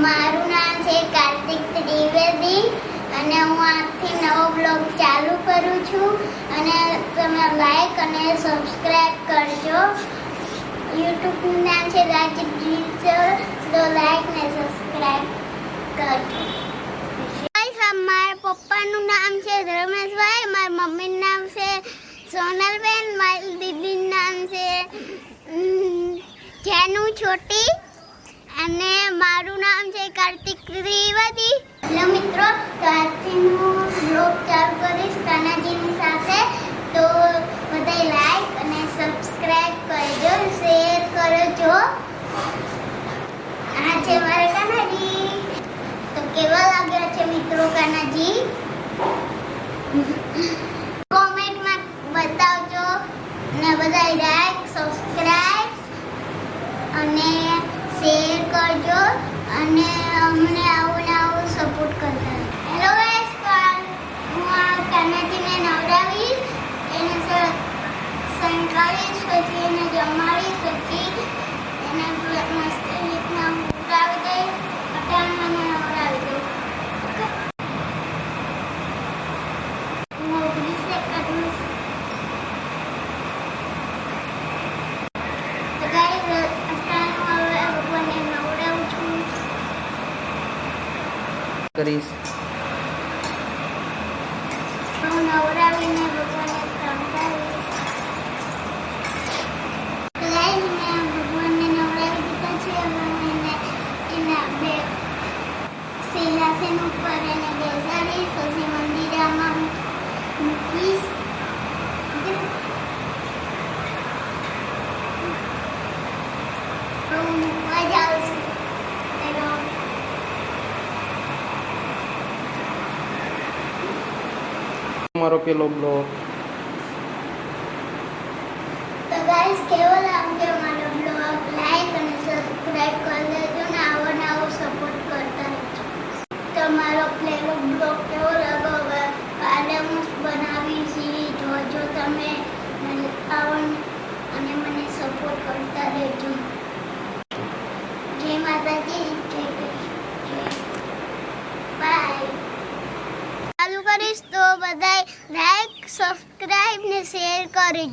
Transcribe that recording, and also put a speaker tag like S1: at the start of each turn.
S1: મારું નામ છે કાર્તિક ત્રિવેદી અને હું આજથી નવો બ્લોગ ચાલુ કરું છું અને તમે લાઈક અને સબસ્ક્રાઇબ કરજો. યુટ્યુબનું નામ છે રાજીવ ડિજિટલ, તો લાઈક ને સબસ્ક્રાઇબ કરજો. મારા પપ્પાનું નામ છે રમેશભાઈ, મારા મમ્મીનું નામ છે સોનલબેન, મારી દીદીનું નામ છે જાનુ છોટી અને મારું નામ છે કાર્તિક ત્રિવેદી. હેલો મિત્રો, તો આજથી હું બ્લોગ ચાલુ કરીશ કાનાજીની સાથે. તો બધાય લાઈક અને સબસ્ક્રાઇબ કરજો, શેર કરજો. આ છે મારા કાનાજી. તો કેવા લાગ્યા છે મિત્રો કાનાજી? કોમેન્ટમાં બતાવજો ને બધાય લાઈક સબસ્ક્રાઇબ અને શેર કરજો અને અમને આવું સપોર્ટ કરજો. હેલો ગાઈસ, હું આ કાનાજીને નવડાવીશ, એને સંતાડીશ, પછી એને જમાડીશ, પછી એને મસ્ત રીતના ઉડાવી દઈશ, પટાણમાં નવડાવી દઈશ. હું 19 કરીશ. તો ગાઈસ,
S2: કરીશ.
S1: હું નવરાવીને ભગવાનને સંતાડીશ. ગાઈસ, મેં ભગવાનને નવરાવી દીધા છે. હવે એને એના બે સિંહાસન ઉપર એને બેસાડીશ, પછી મંદિરમાં મૂકીશ. હું મૂકવા જાઉં છું.
S2: મારો પેલો બ્લોગ.
S1: તો ગાઈસ, કેવો લાગ્યો મારો બ્લોગ? લાઈક અને સબસ્ક્રાઇબ કરી દેજો ને આવો સપોર્ટ કરતા રહેજો. તમારો પેલો બ્લોગ કેવો લાગ્યો? હવે કાલે હું બનાવીશ, જોજો તમે આવો અને મને સપોર્ટ કરતા રહેજો. જય માતાજી, જય કૃષ્ણ, બાય. ચાલુ કરીશ તો બધાય લાઈક સબસ્ક્રાઇબ ને શેર કરજો.